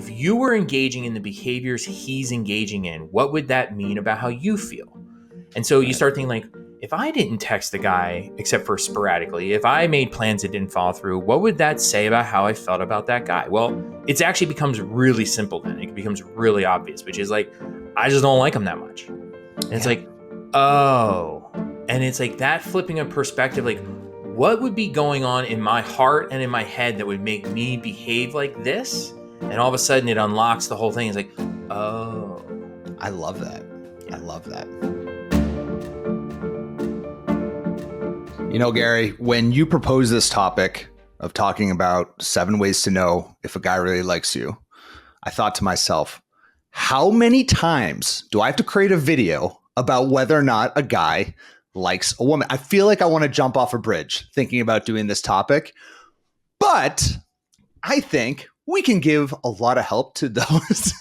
if you were engaging in the behaviors he's engaging in, what would that mean about how you feel? And so you start thinking like, if I didn't text the guy except for sporadically, if I made plans that didn't follow through, what would that say about how I felt about that guy? Well, it actually becomes really simple then. It becomes really obvious, which is like, I just don't like him that much. And it's like, oh. And it's like that flipping of perspective, like, what would be going on in my heart and in my head that would make me behave like this? And all of a sudden it unlocks the whole thing. It's like, oh. I love that. Yeah. I love that. You know, Gary, when you propose this topic of talking about 7 ways to know if a guy really likes you, I thought to myself, how many times do I have to create a video about whether or not a guy likes a woman? I feel like I want to jump off a bridge thinking about doing this topic, but I think we can give a lot of help to those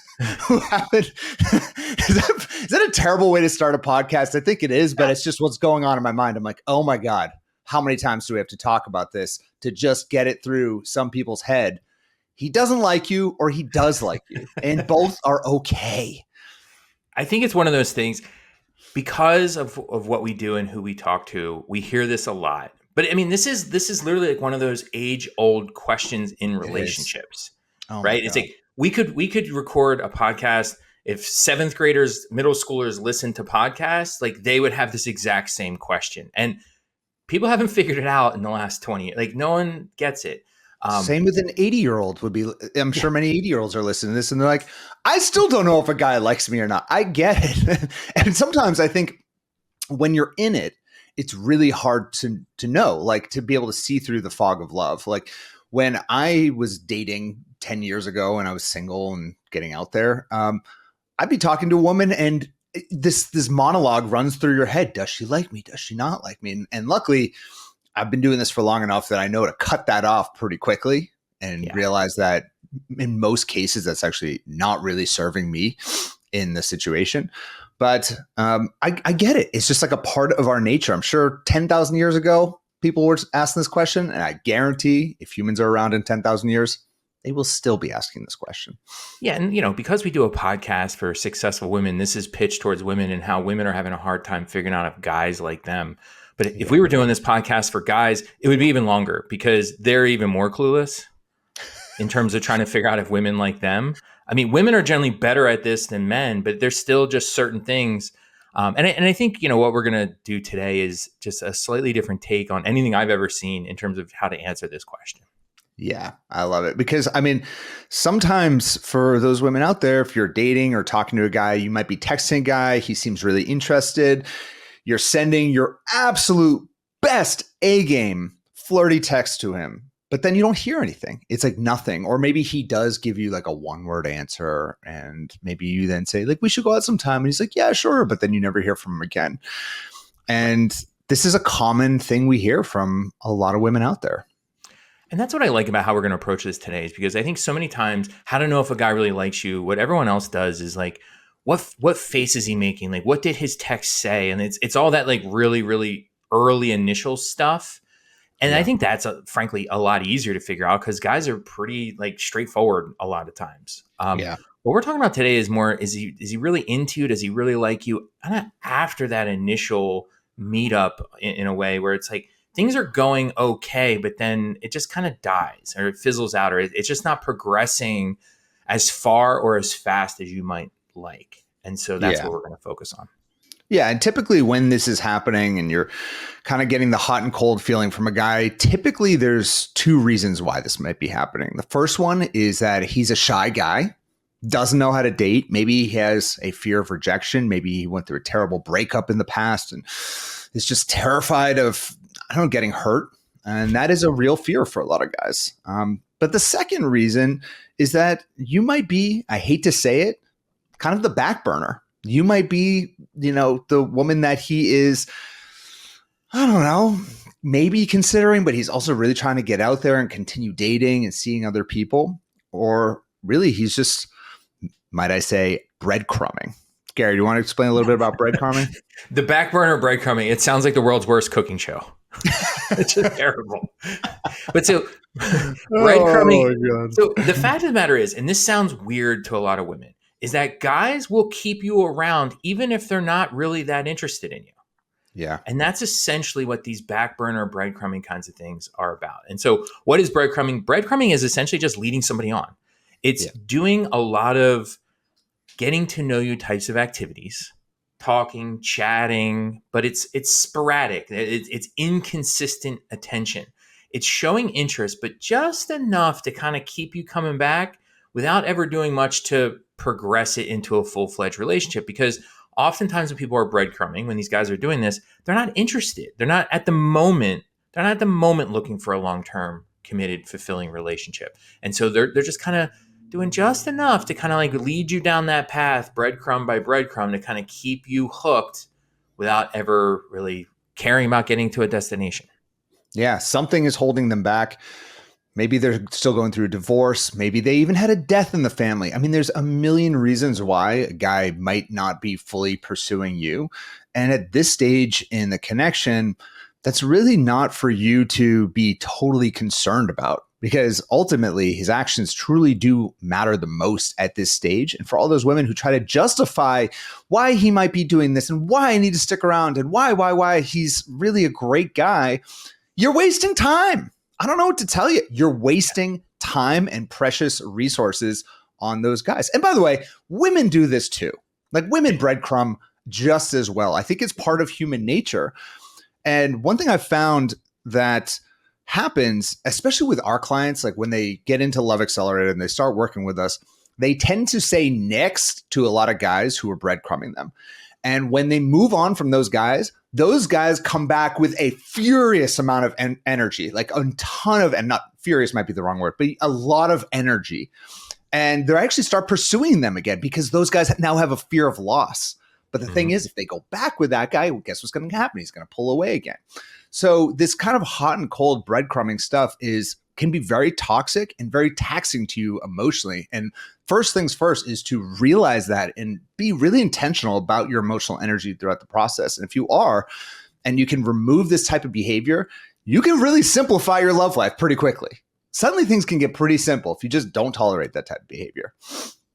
who haven't. Is that a terrible way to start a podcast? I think it is, but it's just what's going on in my mind. I'm like, oh my God, how many times do we have to talk about this to just get it through some people's head? He doesn't like you or he does like you, and both are okay. I think it's one of those things because of what we do and who we talk to, we hear this a lot. But I mean, this is literally like one of those age-old questions in relationships, right? It's like we could record a podcast. If 7th graders, middle schoolers listen to podcasts, like they would have this exact same question. And people haven't figured it out in the last 20 years. Like no one gets it. Same with an 80-year-old would be. I'm sure many 80-year-olds are listening to this and they're like, I still don't know if a guy likes me or not. I get it. And sometimes I think when you're in it, it's really hard to know, like to be able to see through the fog of love. Like when I was dating 10 years ago and I was single and getting out there, I'd be talking to a woman and this monologue runs through your head. Does she like me? Does she not like me? And luckily, I've been doing this for long enough that I know to cut that off pretty quickly and realize that in most cases, that's actually not really serving me in the situation. But I get it. It's just like a part of our nature. I'm sure 10,000 years ago, people were asking this question. And I guarantee if humans are around in 10,000 years, they will still be asking this question. Yeah. And, you know, because we do a podcast for successful women, this is pitched towards women and how women are having a hard time figuring out if guys like them. But if we were doing this podcast for guys, it would be even longer because they're even more clueless in terms of trying to figure out if women like them. I mean, women are generally better at this than men, but there's still just certain things. And I think, you know, what we're going to do today is just a slightly different take on anything I've ever seen in terms of how to answer this question. Yeah, I love it because, I mean, sometimes for those women out there, if you're dating or talking to a guy, you might be texting a guy. He seems really interested. You're sending your absolute best A-game flirty text to him, but then you don't hear anything. It's like nothing. Or maybe he does give you like a 1-word answer and maybe you then say like, we should go out sometime. And he's like, yeah, sure. But then you never hear from him again. And this is a common thing we hear from a lot of women out there. And that's what I like about how we're going to approach this today is because I think so many times how to know if a guy really likes you, what everyone else does is like, what face is he making? Like, what did his text say? And it's all that like really, really early initial stuff. And I think that's frankly a lot easier to figure out because guys are pretty like straightforward a lot of times. What we're talking about today is more, is he really into you? Does he really like you? Kind of after that initial meetup in a way where it's like things are going okay, but then it just kind of dies or it fizzles out or it's just not progressing as far or as fast as you might like. And so that's what we're going to focus on. Yeah. And typically when this is happening and you're kind of getting the hot and cold feeling from a guy, typically there's 2 reasons why this might be happening. The first one is that he's a shy guy, doesn't know how to date. Maybe he has a fear of rejection. Maybe he went through a terrible breakup in the past and is just terrified of, getting hurt. And that is a real fear for a lot of guys. But the second reason is that you might be, I hate to say it, kind of the back burner. You might be, the woman that he is, maybe considering, but he's also really trying to get out there and continue dating and seeing other people. Or really, he's just, might I say, breadcrumbing. Gary, do you want to explain a little bit about breadcrumbing? The back burner breadcrumbing. It sounds like the world's worst cooking show. It's just terrible. But so Oh breadcrumbing. my God. So the fact of the matter is, and this sounds weird to a lot of women, is that guys will keep you around even if they're not really that interested in you. Yeah. And that's essentially what these back burner breadcrumbing kinds of things are about. And so, what is breadcrumbing? Breadcrumbing is essentially just leading somebody on. It's Yeah. doing a lot of getting to know you types of activities, talking, chatting, but it's sporadic. It's inconsistent attention. It's showing interest, but just enough to kind of keep you coming back without ever doing much to progress it into a full-fledged relationship. Because oftentimes when people are breadcrumbing, when these guys are doing this, they're not interested. They're not at the moment looking for a long-term committed, fulfilling relationship. And so they're just kind of doing just enough to kind of like lead you down that path, breadcrumb by breadcrumb, to kind of keep you hooked without ever really caring about getting to a destination. Yeah. Something is holding them back. Maybe they're still going through a divorce. Maybe they even had a death in the family. I mean, there's a million reasons why a guy might not be fully pursuing you. And at this stage in the connection, that's really not for you to be totally concerned about, because ultimately his actions truly do matter the most at this stage. And for all those women who try to justify why he might be doing this and why I need to stick around and why he's really a great guy, you're wasting time. I don't know what to tell you. You're wasting time and precious resources on those guys. And by the way, women do this too. Like, women breadcrumb just as well. I think it's part of human nature. And one thing I've found that happens, especially with our clients, like when they get into Love Accelerator and they start working with us, they tend to say next to a lot of guys who are breadcrumbing them. And when they move on from those guys come back with a furious amount of energy, like a ton of, and not furious might be the wrong word, but a lot of energy. And they actually start pursuing them again because those guys now have a fear of loss. But the thing is, if they go back with that guy, well, guess what's going to happen? He's going to pull away again. So this kind of hot and cold breadcrumbing stuff can be very toxic and very taxing to you emotionally. And first things first is to realize that and be really intentional about your emotional energy throughout the process. And if you are, and you can remove this type of behavior, you can really simplify your love life pretty quickly. Suddenly things can get pretty simple if you just don't tolerate that type of behavior.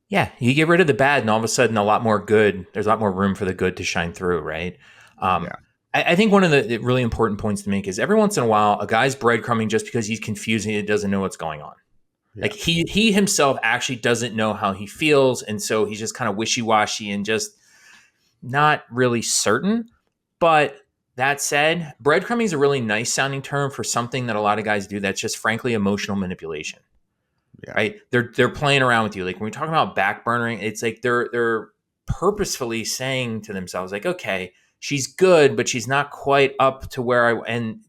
Yeah, you get rid of the bad, and all of a sudden, there's a lot more room for the good to shine through, right? Yeah. I think one of the really important points to make is every once in a while, a guy's breadcrumbing just because he's confused and he doesn't know what's going on. Yeah. Like he himself actually doesn't know how he feels, and so he's just kind of wishy-washy and just not really certain. But that said, breadcrumbing is a really nice sounding term for something that a lot of guys do that's just frankly emotional manipulation. Yeah. Right? They're playing around with you. Like when we're talking about backburnering, it's like they're purposefully saying to themselves, like, okay, she's good, but she's not quite up to where and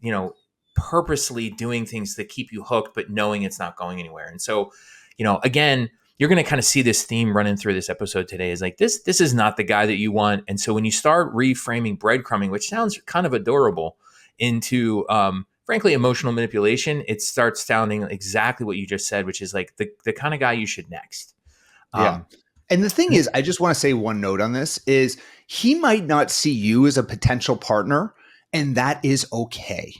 purposely doing things that keep you hooked, but knowing it's not going anywhere. And so, again, you're going to kind of see this theme running through this episode today is like, this is not the guy that you want. And so when you start reframing breadcrumbing, which sounds kind of adorable, into, frankly, emotional manipulation, it starts sounding exactly what you just said, which is like the kind of guy you should next. Yeah. And the thing is, I just want to say one note on this is he might not see you as a potential partner, and that is okay.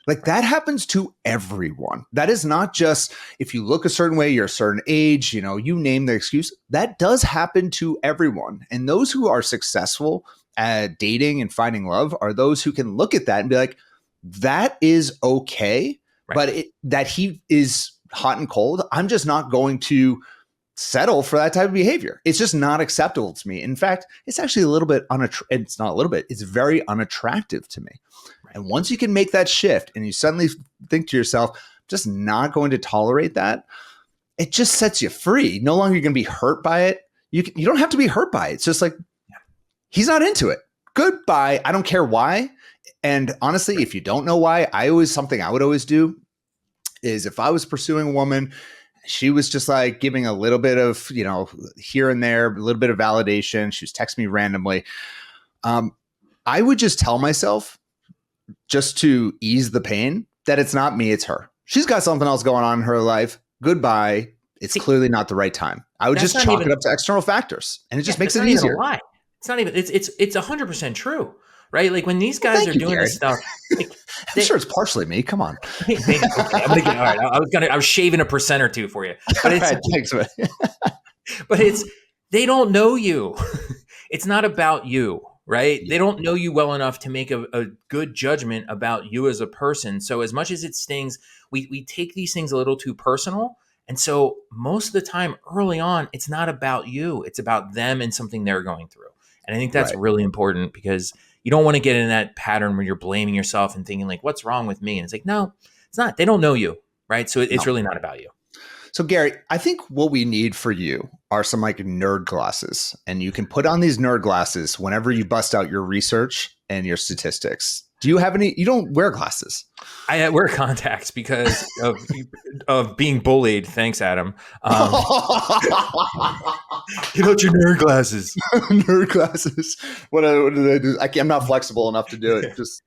Like that happens to everyone. That is not just if you look a certain way, you're a certain age, you name the excuse. That does happen to everyone. And those who are successful at dating and finding love are those who can look at that and be like, that is okay. Right. But that he is hot and cold, I'm just not going to settle for that type of behavior. It's just not acceptable to me. In fact, it's actually a little bit it's not a little bit, it's very unattractive to me. Right. And once you can make that shift and you suddenly think to yourself, just not going to tolerate that, it just sets you free. No longer you're going to be hurt by it. You don't have to be hurt by it. It's just like, he's not into it. Goodbye. I don't care why. And honestly, if you don't know why, something I would always do is if I was pursuing a woman, she was just like giving a little bit of, here and there, a little bit of validation. She was texting me randomly. I would just tell myself, just to ease the pain, that it's not me, it's her. She's got something else going on in her life. Goodbye. It's clearly not the right time. I would just chalk it up to external factors, and it just makes it easier. It's not even, it's 100% true, right? Like when these guys are doing this stuff, I'm sure it's partially me. Come on. maybe okay. I'm gonna get all right. I was shaving a percent or two for you, but All right, thanks. it's they don't know you. It's not about you, right? Yeah, They don't know you well enough to make a good judgment about you as a person. So as much as it stings, we take these things a little too personal. And so most of the time early on, it's not about you. It's about them and something they're going through. And I think that's right. really important because you don't want to get in that pattern where you're blaming yourself and thinking like, what's wrong with me? And it's like, no, it's not. They don't know you, right? So it's No. really not about you. So Gary, I think what we need for you are some like nerd glasses, and you can put on these nerd glasses whenever you bust out your research and your statistics. Do you have any? You don't wear glasses. I wear contacts because of being bullied. Thanks, Adam. Get out your nerd glasses. Nerd glasses. What do they do? I'm not flexible enough to do it. Just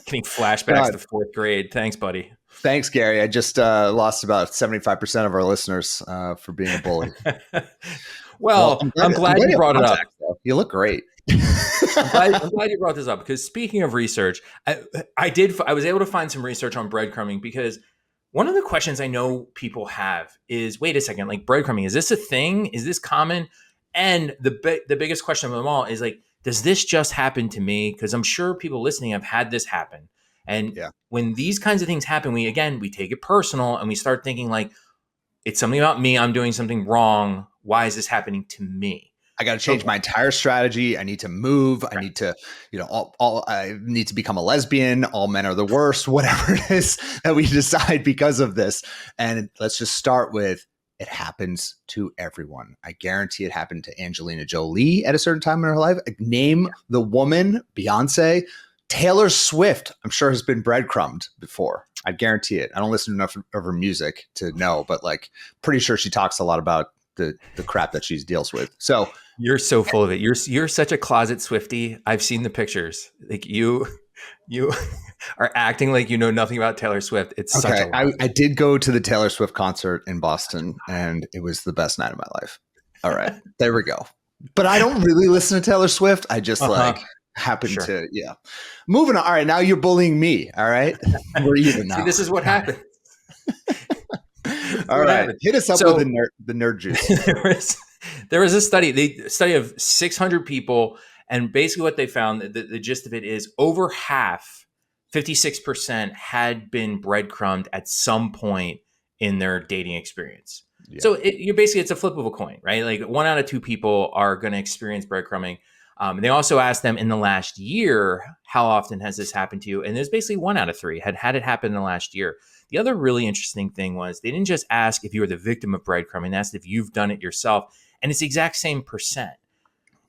Getting flashbacks God. to fourth grade. Thanks, buddy. Thanks, Gary. I just lost about 75% of our listeners for being a bully. Well, I'm glad you brought it up. Though. You look great. I'm glad you brought this up because speaking of research, I was able to find some research on breadcrumbing because one of the questions I know people have is, wait a second, like breadcrumbing, is this a thing? Is this common? And the biggest question of them all is like, does this just happen to me? Because I'm sure people listening have had this happen. And when these kinds of things happen, we take it personal and we start thinking like, it's something about me. I'm doing something wrong. Why is this happening to me? I got to change my entire strategy. I need to move. I need to, I need to become a lesbian. All men are the worst, whatever it is that we decide because of this. And let's just start with, it happens to everyone. I guarantee it happened to Angelina Jolie at a certain time in her life. Name the woman, Beyonce. Taylor Swift, I'm sure, has been breadcrumbed before. I guarantee it. I don't listen to enough of her music to know, but like pretty sure she talks a lot about the crap that she deals with. So you're so full of it. You're such a closet Swiftie. I've seen the pictures. Like you are acting like you know nothing about Taylor Swift. It's okay. such a lot. I did go to the Taylor Swift concert in Boston, and it was the best night of my life. All right, there we go. But I don't really listen to Taylor Swift. I just happen to, Moving on. All right, now you're bullying me. All right, we're even now. See, this is what happened. All right, hit us up with the nerd juice. There was a study of 600 people, and basically what they found, the gist of it is over half, 56%, had been breadcrumbed at some point in their dating experience. Yeah. So it's a flip of a coin, right? Like 1 out of 2 people are going to experience breadcrumbing. They also asked them in the last year, how often has this happened to you? And there's basically 1 out of 3 had it happen in the last year. The other really interesting thing was they didn't just ask if you were the victim of breadcrumbing, they asked if you've done it yourself. And it's the exact same percent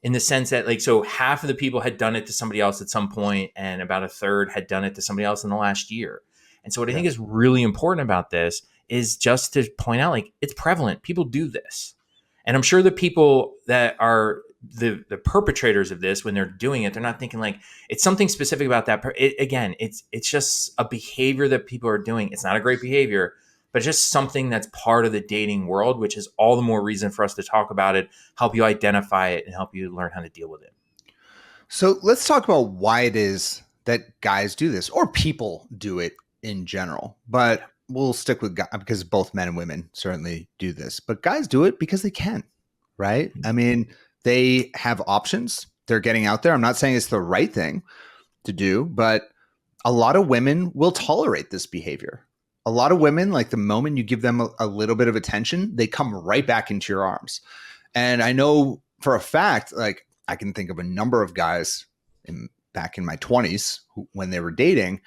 in the sense that so half of the people had done it to somebody else at some point and about a third had done it to somebody else in the last year. And so what I think is really important about this is just to point out, like, it's prevalent. People do this. And I'm sure the people that are the perpetrators of this, when they're doing it, they're not thinking like it's something specific about that. It's just a behavior that people are doing. It's not a great behavior, but just something that's part of the dating world, which is all the more reason for us to talk about it, help you identify it, and help you learn how to deal with it. So let's talk about why it is that guys do this, or people do it in general. But we'll stick with guys because both men and women certainly do this. But guys do it because they can, right? I mean, they have options. They're getting out there. I'm not saying it's the right thing to do, but a lot of women will tolerate this behavior. A lot of women, like the moment you give them a little bit of attention, they come right back into your arms. And I know for a fact, like I can think of a number of guys back in my 20s when they were dating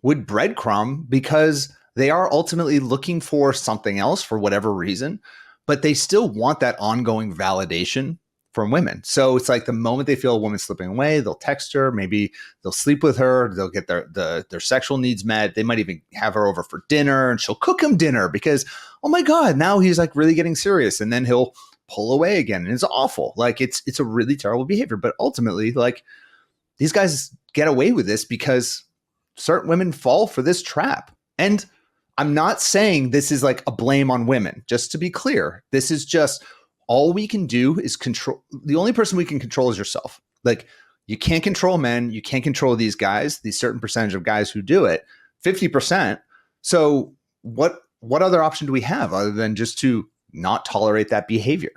would breadcrumb because they are ultimately looking for something else for whatever reason, but they still want that ongoing validation from women. So it's like the moment they feel a woman slipping away, they'll text her, maybe they'll sleep with her, they'll get their sexual needs met. They might even have her over for dinner and she'll cook him dinner because, oh my God, now he's like really getting serious. And then he'll pull away again. And it's awful. Like it's a really terrible behavior. But ultimately, like these guys get away with this because certain women fall for this trap. And I'm not saying this is like a blame on women, just to be clear. This is just all we can do is control. The only person we can control is yourself. Like You can't control men. You can't control these guys, these certain percentage of guys who do it, 50%. So what other option do we have other than just to not tolerate that behavior?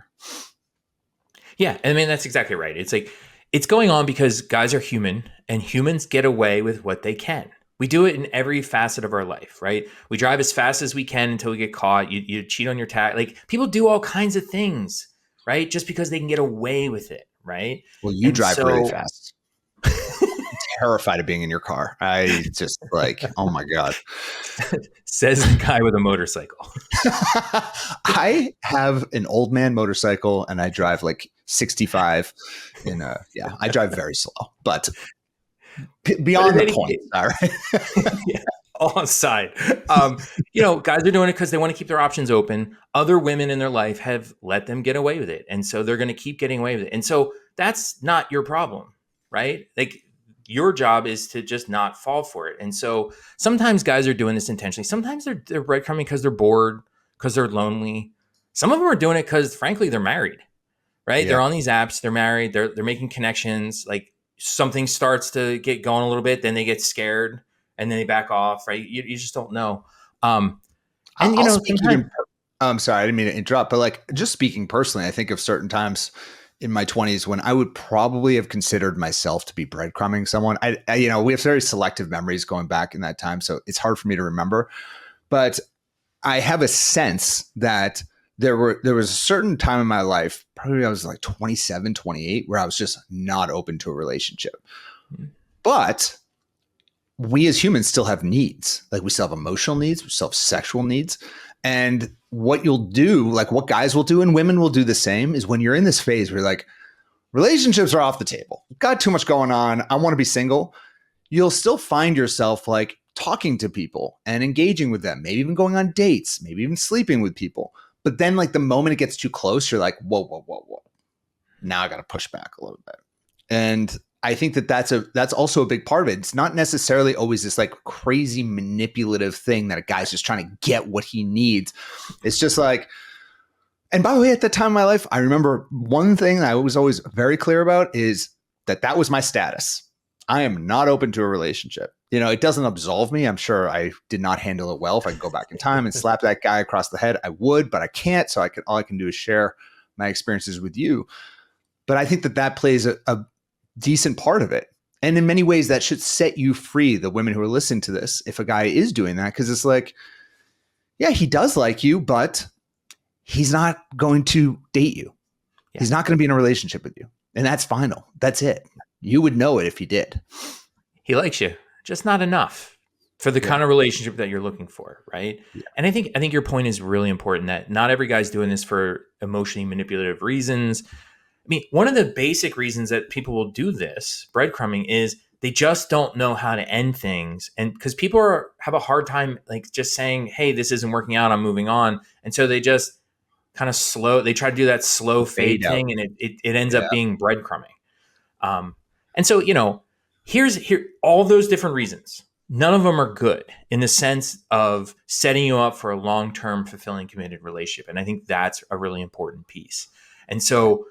Yeah, I mean that's exactly right. It's like it's going on because guys are human and humans get away with what they can. We do it in every facet of our life, right? We drive as fast as we can until we get caught. You cheat on your tax. Like people do all kinds of things, right? Just because they can get away with it, right? Well, you And drive really so fast. Terrified of being in your car. I just like, oh my God. says the guy with a motorcycle. I have an old man motorcycle and I drive like 65 I drive very slow, but But beyond in the any point. case, All right. yeah, all aside, guys are doing it because they want to keep their options open. Other women in their life have let them get away with it, and so they're going to keep getting away with it. And so that's not your problem, right? Like your job is to just not fall for it. And so sometimes guys are doing this intentionally. Sometimes they're breadcrumbing because they're bored, because they're lonely. Some of them are doing it because, frankly, they're married, right? Yeah. They're on these apps, they're married, they're making connections. Like something starts to get going a little bit, then they get scared and then they back off, right? You just don't know. Um, and I'll speak sometimes even. I'm sorry, I didn't mean to interrupt, but like just speaking personally, I think of certain times in my 20s when I would probably have considered myself to be breadcrumbing someone. We have very selective memories going back in that time, so it's hard for me to remember. But I have a sense that there was a certain time in my life, probably I was like 27, 28, where I was just not open to a relationship. But we as humans still have needs. Like we still have emotional needs, we still have sexual needs. And what you'll do, like what guys will do and women will do the same, is when you're in this phase where you're like, relationships are off the table. Got too much going on. I want to be single. You'll still find yourself like talking to people and engaging with them, maybe even going on dates, maybe even sleeping with people. But then like the moment it gets too close, you're like, whoa, whoa, whoa, whoa. Now I got to push back a little bit. And I think that that's also a big part of it. It's not necessarily always this like crazy manipulative thing that a guy's just trying to get what he needs. It's just like, and by the way, at that time in my life, I remember one thing that I was always very clear about is that was my status. I am not open to a relationship. It doesn't absolve me. I'm sure I did not handle it well. If I could go back in time and slap that guy across the head, I would, but I can't. So all I can do is share my experiences with you. But I think that plays a decent part of it. And in many ways, that should set you free, the women who are listening to this, if a guy is doing that, because it's like, yeah, he does like you, but he's not going to date you. Yeah. He's not going to be in a relationship with you. And that's final. That's it. You would know it if he did. He likes you, just not enough for the kind of relationship that you're looking for, right? Yeah. And I think your point is really important, that not every guy's doing this for emotionally manipulative reasons. I mean, one of the basic reasons that people will do this, breadcrumbing, is they just don't know how to end things. And because people have a hard time like just saying, hey, this isn't working out, I'm moving on. And so they just kind of they try to do that slow fade thing, and it ends up being breadcrumbing. And so, here all those different reasons. None of them are good in the sense of setting you up for a long-term, fulfilling, committed relationship. And I think that's a really important piece. And so,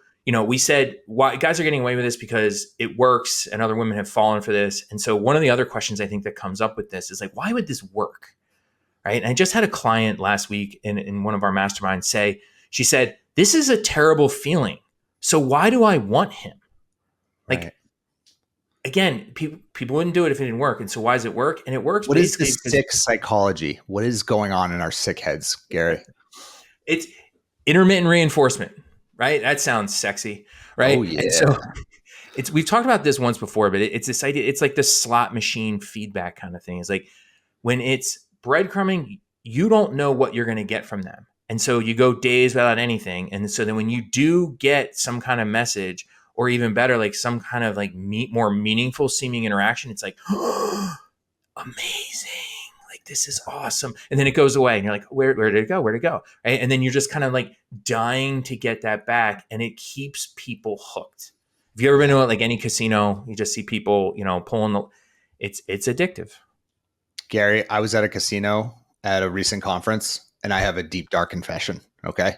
we said why guys are getting away with this because it works and other women have fallen for this. And so one of the other questions I think that comes up with this is like, why would this work? Right. And I just had a client last week in one of our masterminds she said, this is a terrible feeling. So why do I want him? Like, right. Again, people wouldn't do it if it didn't work. And so why does it work? And it works. What is this sick psychology? What is going on in our sick heads, Gary? It's intermittent reinforcement. Right? That sounds sexy, right? Oh, yeah. And so we've talked about this once before, but it's this idea, it's like the slot machine feedback kind of thing. It's like when it's breadcrumbing, you don't know what you're going to get from them. And so you go days without anything. And so then when you do get some kind of message, or even better, like some kind of like more meaningful seeming interaction, it's like, oh, amazing. This is awesome. And then it goes away and you're like, where did it go? Where'd it go? Right? And then you're just kind of like dying to get that back. And it keeps people hooked. Have you ever been to like any casino? You just see people, pulling it's addictive. Gary, I was at a casino at a recent conference and I have a deep, dark confession. Okay.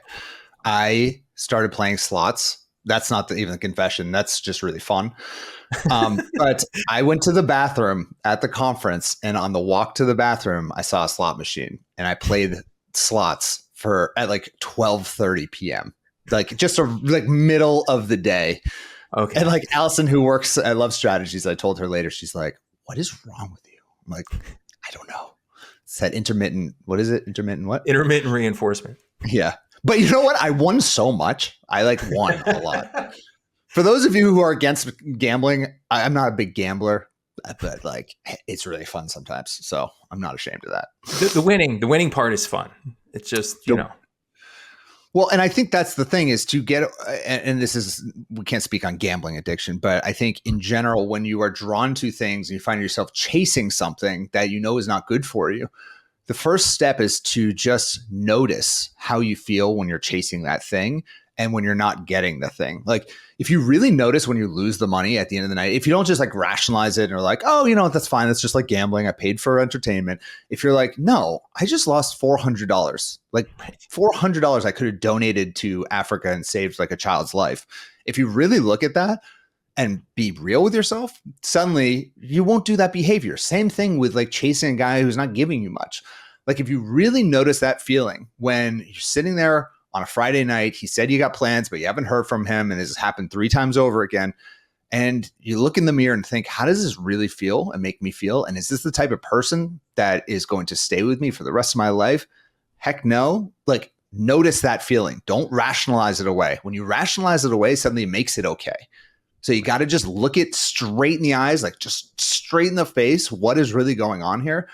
I started playing slots That's not even the confession. That's just really fun. But I went to the bathroom at the conference, and on the walk to the bathroom, I saw a slot machine, and I played slots for at like 12:30 p.m. Like just like middle of the day. Okay. And like Allison, who works at Love Strategies, I told her later, she's like, "What is wrong with you?" I'm like, "I don't know." It's that intermittent. What is it? Intermittent what? Intermittent reinforcement. Yeah. But you know what? I won so much. I like won a lot. For those of you who are against gambling, I'm not a big gambler, but like it's really fun sometimes. So I'm not ashamed of that. The winning part is fun. It's just, you know. Well, and I think that's the thing is to get, and this is, we can't speak on gambling addiction, but I think in general, when you are drawn to things and you find yourself chasing something that you know is not good for you, the first step is to just notice how you feel when you're chasing that thing and when you're not getting the thing. Like if you really notice when you lose the money at the end of the night, if you don't just like rationalize it and are like, oh, you know, that's fine. It's just like gambling. I paid for entertainment. If you're like, no, I just lost $400, like $400 I could have donated to Africa and saved like a child's life. If you really look at that and be real with yourself, suddenly you won't do that behavior. Same thing with like chasing a guy who's not giving you much. Like if you really notice that feeling when you're sitting there on a Friday night, he said you got plans, but you haven't heard from him, and this has happened 3 times over again. And you look in the mirror and think, how does this really feel and make me feel? And is this the type of person that is going to stay with me for the rest of my life? Heck no. Like notice that feeling. Don't rationalize it away. When you rationalize it away, suddenly it makes it okay. So you got to just look it straight in the eyes, like just straight in the face. What is really going on here?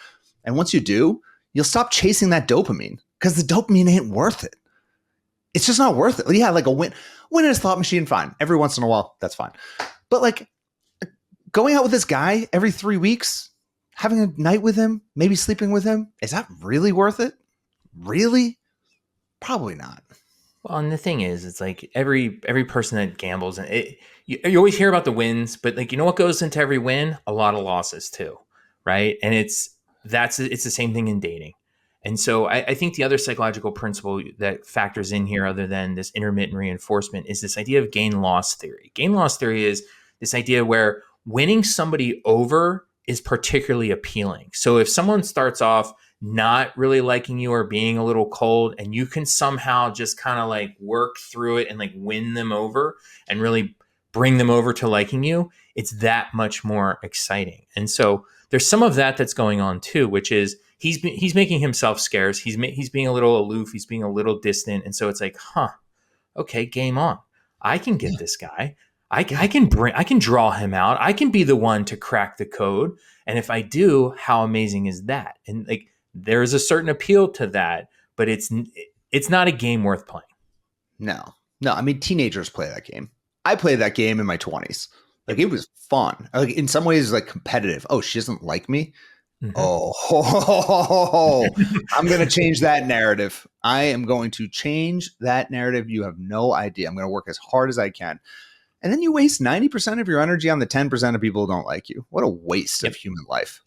And once you do, you'll stop chasing that dopamine because the dopamine ain't worth it. It's just not worth it. Yeah, like a win in a slot machine, fine. Every once in a while, that's fine. But like going out with this guy every 3 weeks, having a night with him, maybe sleeping with him, is that really worth it? Really? Probably not. Well, and the thing is, it's like every person that gambles, and you always hear about the wins, but like you know what goes into every win? A lot of losses too, right? And it's the same thing in dating. And so I think the other psychological principle that factors in here, other than this intermittent reinforcement, is this idea of gain loss theory. Gain loss theory is this idea where winning somebody over is particularly appealing. So if someone starts off not really liking you or being a little cold, and you can somehow just kind of like work through it and like win them over and really bring them over to liking you, it's that much more exciting. And so there's some of that that's going on too, which is he's making himself scarce. He's being a little aloof. He's being a little distant. And so it's like, okay, game on. I can get this guy. I can draw him out. I can be the one to crack the code. And if I do, how amazing is that? And like, there's a certain appeal to that, but it's not a game worth playing. No. I mean, teenagers play that game. I played that game in my 20s. Like it was fun. Like in some ways, like competitive. Oh, she doesn't like me. Mm-hmm. Oh, I'm going to change that narrative. I am going to change that narrative. You have no idea. I'm going to work as hard as I can. And then you waste 90% of your energy on the 10% of people who don't like you. What a waste of human life.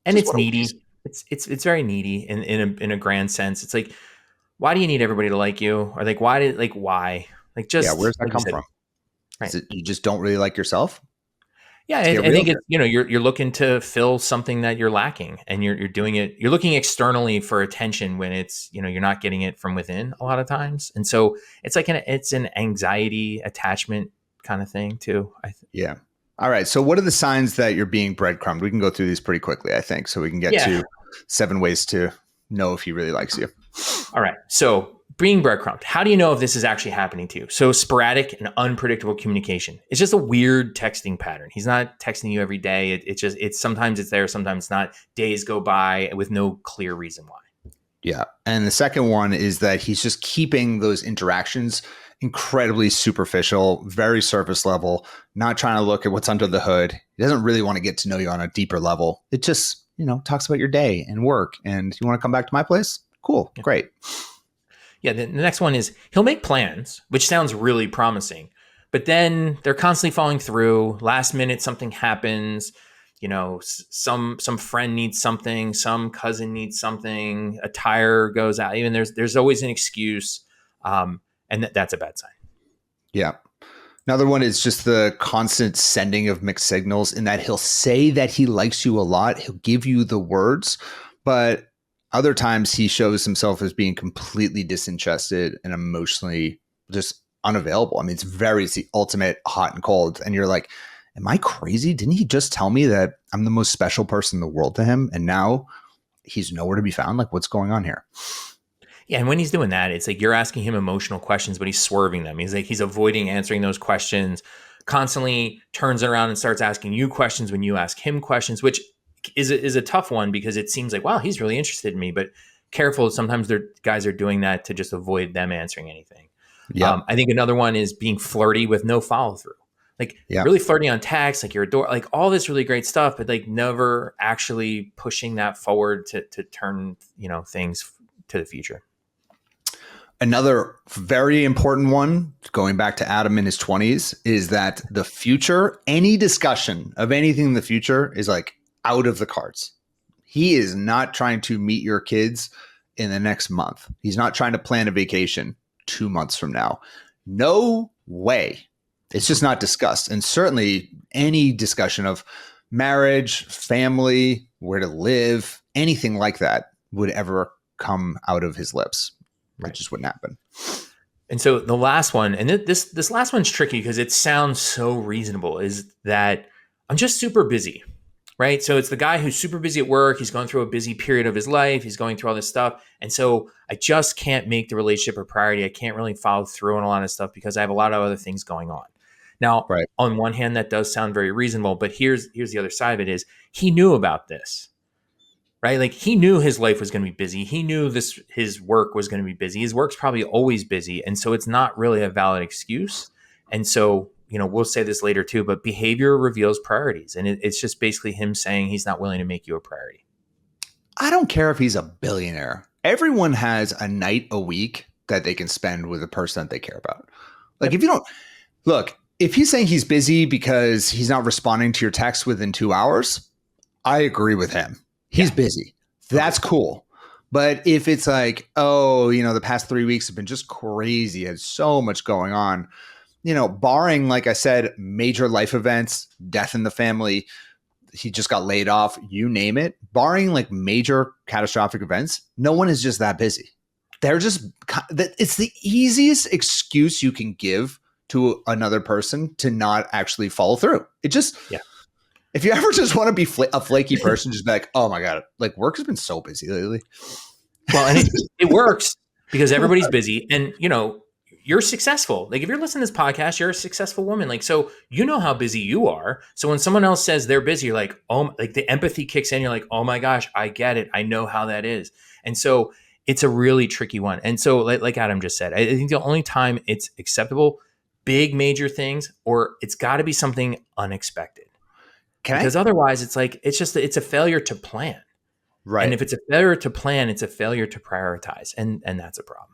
And it's needy. It's very needy in a grand sense. It's like, why do you need everybody to like you? Or like, why? Like just, where's that come from? Right. Is it you just don't really like yourself? Yeah, I think it's, you're looking to fill something that you're lacking, and you're doing it. You're looking externally for attention when it's, you're not getting it from within a lot of times. And so it's like it's an anxiety attachment kind of thing too. Yeah. All right. So what are the signs that you're being breadcrumbed? We can go through these pretty quickly, I think, so we can get to 7 ways to know if he really likes you. All right. So being breadcrumbed, how do you know if this is actually happening to you? So sporadic and unpredictable communication. It's just a weird texting pattern. He's not texting you every day. It's sometimes it's there, sometimes it's not. Days go by with no clear reason why. Yeah. And the second one is that he's just keeping those interactions incredibly superficial, very surface level, not trying to look at what's under the hood. He doesn't really want to get to know you on a deeper level. It just, talks about your day and work. And you want to come back to my place? Cool. Yeah. Great. Yeah. The next one is he'll make plans, which sounds really promising, but then they're constantly falling through. Last minute, something happens. Some friend needs something, some cousin needs something, a tire goes out. Even there's always an excuse. And that's a bad sign. Yeah. Another one is just the constant sending of mixed signals in that he'll say that he likes you a lot. He'll give you the words, but other times he shows himself as being completely disinterested and emotionally just unavailable. I mean, it's the ultimate hot and cold. And you're like, am I crazy? Didn't he just tell me that I'm the most special person in the world to him? And now he's nowhere to be found. Like, what's going on here? Yeah, and when he's doing that, it's like you're asking him emotional questions, but he's swerving them. He's avoiding answering those questions, constantly turns around and starts asking you questions when you ask him questions, which is a tough one because it seems like, wow, he's really interested in me. But careful, sometimes guys are doing that to just avoid them answering anything. Yep. I think another one is being flirty with no follow through. Like Yep. really flirty on text, like you're adorable, like all this really great stuff, but like never actually pushing that forward to turn, things to the future. Another very important one, going back to Adam in his 20s, is that the future, any discussion of anything in the future is like out of the cards. He is not trying to meet your kids in the next month. He's not trying to plan a vacation 2 months from now. No way. It's just not discussed. And certainly any discussion of marriage, family, where to live, anything like that would ever come out of his lips. Right. It just wouldn't happen. And so the last one, and this last one's tricky because it sounds so reasonable, is that I'm just super busy, right? So it's the guy who's super busy at work. He's going through a busy period of his life. He's going through all this stuff. And so I just can't make the relationship a priority. I can't really follow through on a lot of stuff because I have a lot of other things going on. Now, right. On one hand, that does sound very reasonable, but here's the other side of it is he knew about this. Right? Like he knew his life was going to be busy. He knew his work was going to be busy. His work's probably always busy. And so it's not really a valid excuse. And so, we'll say this later too, but behavior reveals priorities. And it's just basically him saying he's not willing to make you a priority. I don't care if he's a billionaire. Everyone has a night a week that they can spend with a person that they care about. Like if you don't look, if he's saying he's busy because he's not responding to your text within 2 hours, I agree with him. He's busy. That's cool. But if it's like, the past 3 weeks have been just crazy. There's so much going on, barring, like I said, major life events, death in the family, he just got laid off, you name it, barring like major catastrophic events, no one is just that busy. They're just, it's the easiest excuse you can give to another person to not actually follow through. It just, if you ever just want to be a flaky person, just be like, oh my God, like work has been so busy lately. Well, and it works because everybody's busy and, you're successful. Like if you're listening to this podcast, you're a successful woman. Like, so how busy you are. So when someone else says they're busy, you're like, oh, like the empathy kicks in. You're like, oh my gosh, I get it. I know how that is. And so it's a really tricky one. And so like Adam just said, I think the only time it's acceptable, big major things, or it's got to be something unexpected. Because otherwise it's like, it's a failure to plan. Right. And if it's a failure to plan, it's a failure to prioritize. And that's a problem.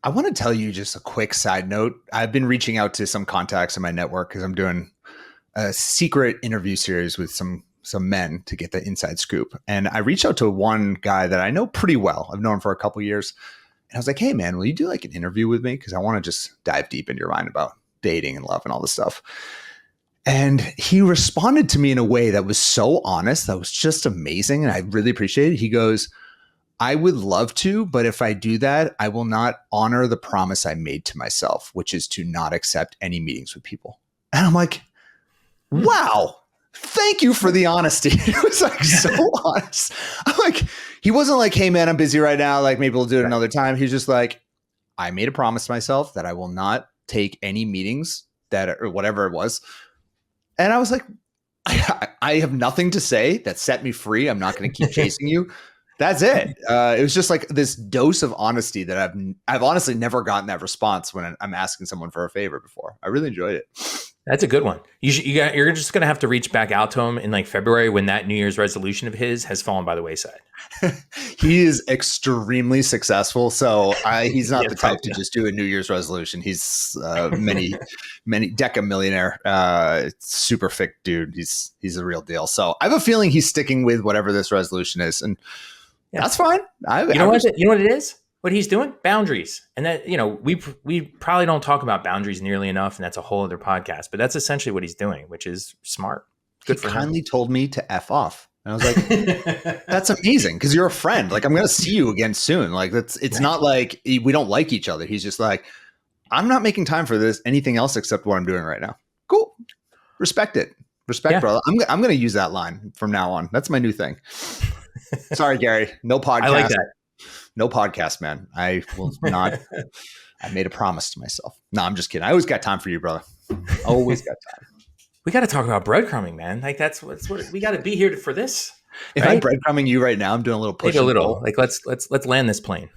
I want to tell you just a quick side note. I've been reaching out to some contacts in my network because I'm doing a secret interview series with some men to get the inside scoop. And I reached out to one guy that I know pretty well. I've known him for a couple of years. And I was like, hey man, will you do like an interview with me? Because I want to just dive deep into your mind about dating and love and all this stuff. And he responded to me in a way that was so honest, that was just amazing. And I really appreciate it. He goes, I would love to, but if I do that, I will not honor the promise I made to myself, which is to not accept any meetings with people. And I'm like, wow, thank you for the honesty. It was like so honest. I'm like, he wasn't like, hey man, I'm busy right now. Like maybe we'll do it another time. He's just like, I made a promise to myself that I will not take any meetings or whatever it was. And I was like, I have nothing to say that set me free. I'm not going to keep chasing you. That's it. It was just like this dose of honesty that I've honestly never gotten that response when I'm asking someone for a favor before. I really enjoyed it. That's a good one. You're just going to have to reach back out to him in like February when that New Year's resolution of his has fallen by the wayside. He is extremely successful. So he's not the type to just do a New Year's resolution. He's many deca millionaire, super thick dude. He's a real deal. So I have a feeling he's sticking with whatever this resolution is. And that's fine. You know what it is? what he's doing? Boundaries. And that, we probably don't talk about boundaries nearly enough, and that's a whole other podcast, but that's essentially what he's doing, which is smart. He Good for him. kindly told me to F off. And I was like, that's amazing because you're a friend. Like, I'm going to see you again soon. Like, it's not like we don't like each other. He's just like, I'm not making time for this, anything else except what I'm doing right now. Cool. Respect it. Respect, brother. I'm going to use that line from now on. That's my new thing. Sorry, Gary. No podcast. I like that. No podcast, man. I will not. I made a promise to myself. No, I'm just kidding. I always got time for you, brother. Always got time. We got to talk about breadcrumbing, man. Like that's what we got to be here for this. If I'm breadcrumbing you right now, I'm doing a little push. Take a little. Like let's land this plane.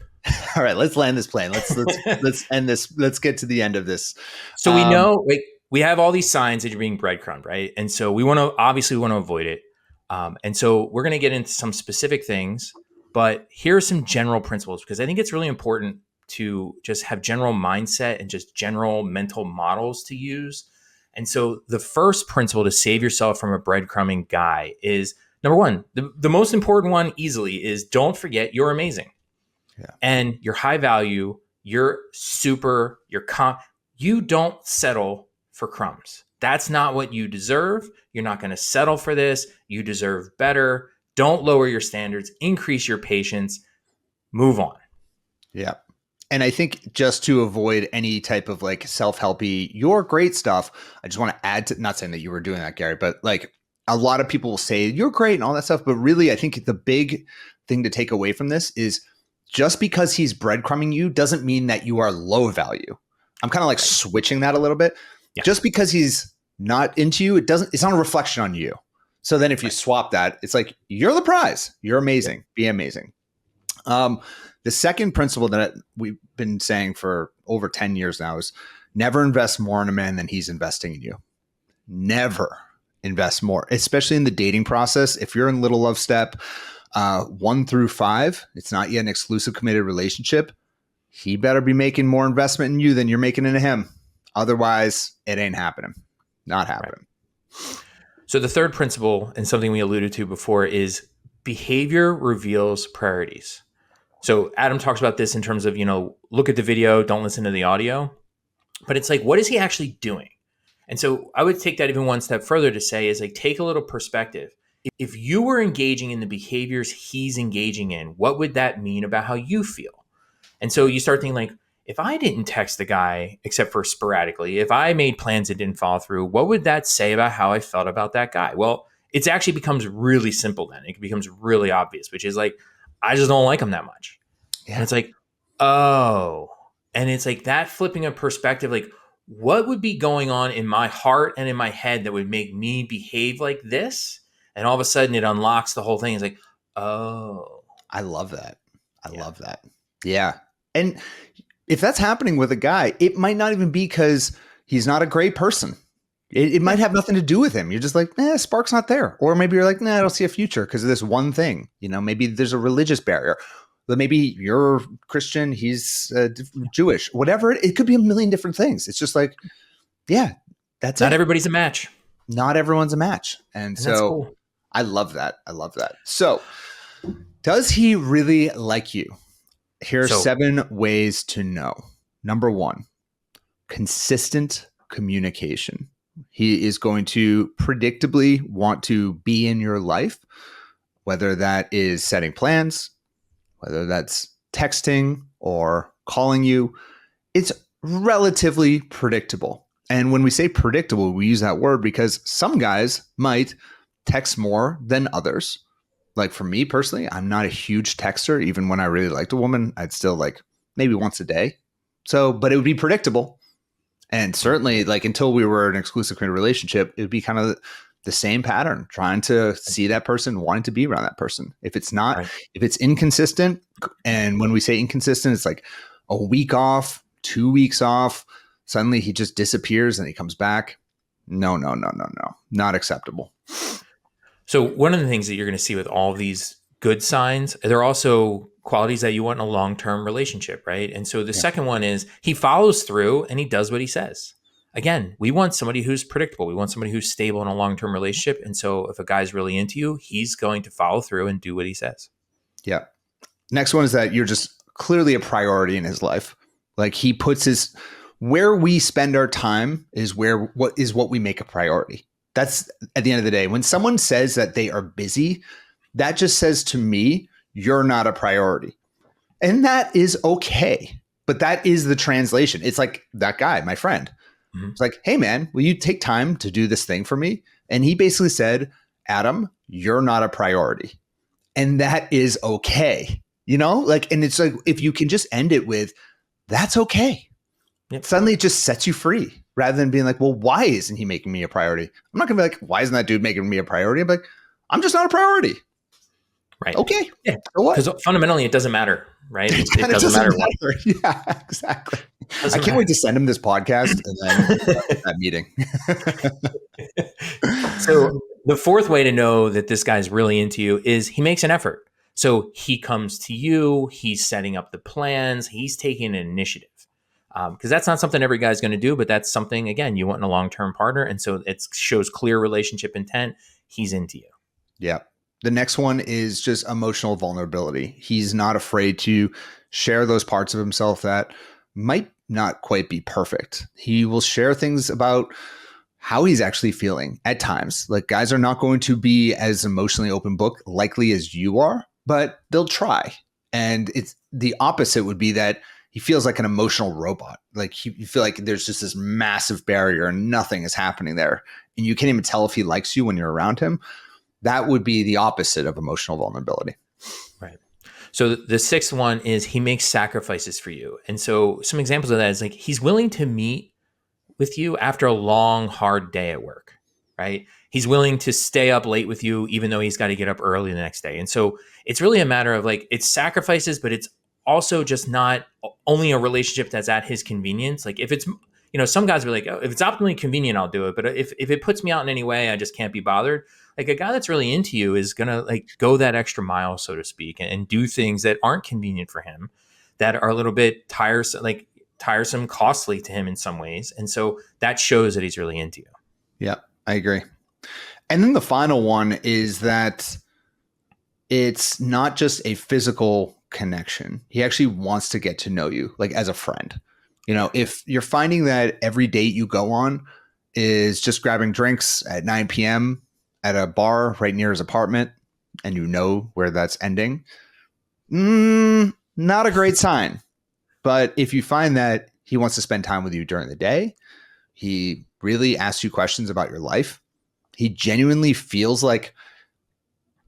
All right, let's land this plane. Let's end this. Let's get to the end of this. So we know, like, we have all these signs that you're being breadcrumbed, right? And so we want to avoid it. And so we're going to get into some specific things, but here are some general principles because I think it's really important to just have general mindset and just general mental models to use. And so the first principle to save yourself from a breadcrumbing guy is number one, the most important one easily is don't forget you're amazing. Yeah. And you're high value, you don't settle for crumbs. That's not what you deserve. You're not going to settle for this. You deserve better. Don't lower your standards, increase your patience, move on. Yeah. And I think just to avoid any type of like self-helpy, your great stuff, I just want to add to, not saying that you were doing that, Gary, but like a lot of people will say you're great and all that stuff. But really, I think the big thing to take away from this is just because he's breadcrumbing you doesn't mean that you are low value. I'm kind of like switching that a little bit. Yeah. Just because he's not into you, it's not a reflection on you. So then if you swap that, it's like, you're the prize. You're amazing. Yeah. Be amazing. The second principle that we've been saying for over 10 years now is never invest more in a man than he's investing in you. Never invest more, especially in the dating process. If you're in little love step 1 through 5, it's not yet an exclusive committed relationship. He better be making more investment in you than you're making into him. Otherwise, it ain't happening. Not happening. Right. So the third principle, and something we alluded to before, is behavior reveals priorities. So Adam talks about this in terms of, look at the video, don't listen to the audio. But it's like, what is he actually doing? And so I would take that even one step further to say is like, take a little perspective. If you were engaging in the behaviors he's engaging in, what would that mean about how you feel? And so you start thinking like, if I didn't text the guy, except for sporadically, if I made plans that didn't follow through, what would that say about how I felt about that guy? Well, it actually becomes really simple then. It becomes really obvious, which is like, I just don't like him that much. Yeah. And it's like, oh. And it's like that flipping of perspective, like what would be going on in my heart and in my head that would make me behave like this? And all of a sudden it unlocks the whole thing. It's like, oh. I love that. I love that. Yeah. And if that's happening with a guy, it might not even be because he's not a great person. It might have nothing to do with him. You're just like, spark's not there. Or maybe you're like, I don't see a future because of this one thing. Maybe there's a religious barrier. But maybe you're Christian, he's Jewish, whatever. It could be a million different things. It's just like, that's not everybody's a match. Not everyone's a match. And so cool. I love that. I love that. So does he really like you? Here are 7 ways to know. Number 1, consistent communication. He is going to predictably want to be in your life, whether that is setting plans, whether that's texting or calling you. It's relatively predictable. And when we say predictable, we use that word because some guys might text more than others. Like for me personally, I'm not a huge texter. Even when I really liked a woman, I'd still like maybe once a day. So, but it would be predictable. And certainly like until we were in an exclusive committed relationship, it would be kind of the same pattern, trying to see that person, wanting to be around that person. If it's not, if it's inconsistent, and when we say inconsistent, it's like a week off, 2 weeks off, suddenly he just disappears and he comes back. No, not acceptable. So one of the things that you're going to see with all these good signs, there are also qualities that you want in a long-term relationship, right? And so the second one is he follows through and he does what he says. Again, we want somebody who's predictable. We want somebody who's stable in a long-term relationship. And so if a guy's really into you, he's going to follow through and do what he says. Yeah. Next one is that you're just clearly a priority in his life. Like he puts his, where we spend our time is what we make a priority. That's at the end of the day. When someone says that they are busy, that just says to me, you're not a priority. And that is okay. But that is the translation. It's like that guy, my friend. Mhm. It's like, hey, man, will you take time to do this thing for me? And he basically said, Adam, you're not a priority. And that is okay. You know, like, and it's like, if you can just end it with, that's okay. Yep. Suddenly it just sets you free rather than being like, well, why isn't he making me a priority? I'm not going to be like, why isn't that dude making me a priority? I'm like, I'm just not a priority. Right. Okay. Yeah. So what? Because fundamentally, it doesn't matter, right? It It doesn't matter. Yeah, exactly. I Doesn't can't wait matter. to send him this podcast and then that meeting. So the fourth way to know that this guy's really into you is he makes an effort. So he comes to you, he's setting up the plans, he's taking an initiative. Because that's not something every guy's going to do, but that's something, again, you want in a long-term partner. And so it shows clear relationship intent. He's into you. Yeah. The next one is just emotional vulnerability. He's not afraid to share those parts of himself that might not quite be perfect. He will share things about how he's actually feeling at times. Like guys are not going to be as emotionally open book likely as you are, but they'll try. And it's the opposite would be that he feels like an emotional robot. Like you feel like there's just this massive barrier and nothing is happening there. And you can't even tell if he likes you when you're around him. That would be the opposite of emotional vulnerability. Right. So the sixth one is he makes sacrifices for you. And so some examples of that is like he's willing to meet with you after a long, hard day at work, right? He's willing to stay up late with you, even though he's got to get up early the next day. And so it's really a matter of like, it's sacrifices, but it's also just not only a relationship that's at his convenience. Like if it's, some guys are like, oh, if it's optimally convenient, I'll do it. But if it puts me out in any way, I just can't be bothered. Like a guy that's really into you is going to like go that extra mile, so to speak, and do things that aren't convenient for him, that are a little bit tiresome, costly to him in some ways. And so that shows that he's really into you. Yeah, I agree. And then the final one is that it's not just a physical connection. He actually wants to get to know you like as a friend. If you're finding that every date you go on is just grabbing drinks at 9 p.m. at a bar right near his apartment and you know where that's ending, not a great sign. But if you find that he wants to spend time with you during the day, he really asks you questions about your life, he genuinely feels like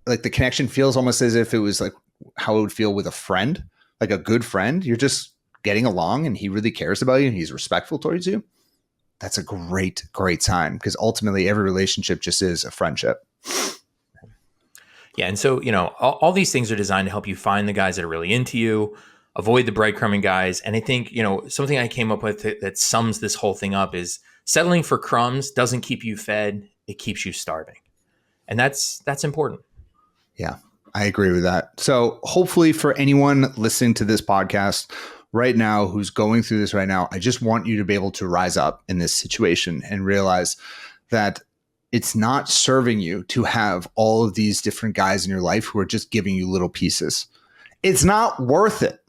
the connection feels almost as if it was like how it would feel with a friend, like a good friend. You're just getting along and he really cares about you and he's respectful towards you. That's a great, great sign because ultimately every relationship just is a friendship. Yeah. And so, all these things are designed to help you find the guys that are really into you, avoid the breadcrumbing guys. And I think, something I came up with that sums this whole thing up is settling for crumbs doesn't keep you fed. It keeps you starving. And that's important. Yeah, I agree with that. So hopefully for anyone listening to this podcast right now who's going through this right now, I just want you to be able to rise up in this situation and realize that it's not serving you to have all of these different guys in your life who are just giving you little pieces. It's not worth it.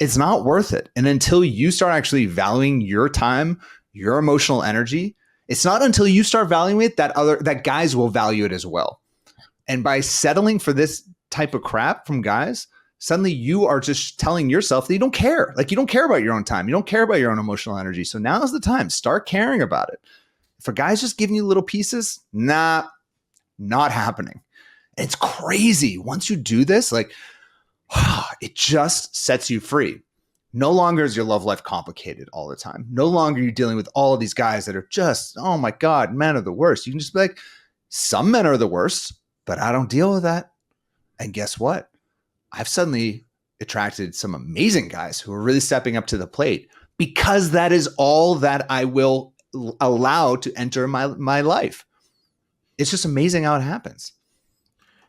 It's not worth it. And until you start actually valuing your time, your emotional energy, it's not until you start valuing it that guys will value it as well. And by settling for this type of crap from guys, suddenly you are just telling yourself that you don't care. Like you don't care about your own time. You don't care about your own emotional energy. So now is the time. Start caring about it. If a guy's just giving you little pieces, not happening. It's crazy. Once you do this, like it just sets you free. No longer is your love life complicated all the time. No longer are you dealing with all of these guys that are just, oh my God, men are the worst. You can just be like, some men are the worst, but I don't deal with that. And guess what? I've suddenly attracted some amazing guys who are really stepping up to the plate because that is all that I will allow to enter my life. It's just amazing how it happens.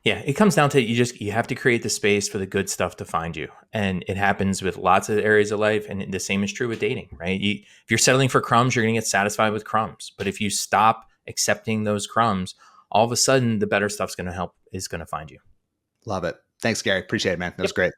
Yeah, it comes down to you have to create the space for the good stuff to find you. And it happens with lots of areas of life. And the same is true with dating, right? If you're settling for crumbs, you're going to get satisfied with crumbs. But if you stop accepting those crumbs, all of a sudden the better stuff's going to find you. Love it. Thanks, Gary. Appreciate it, man. That was great.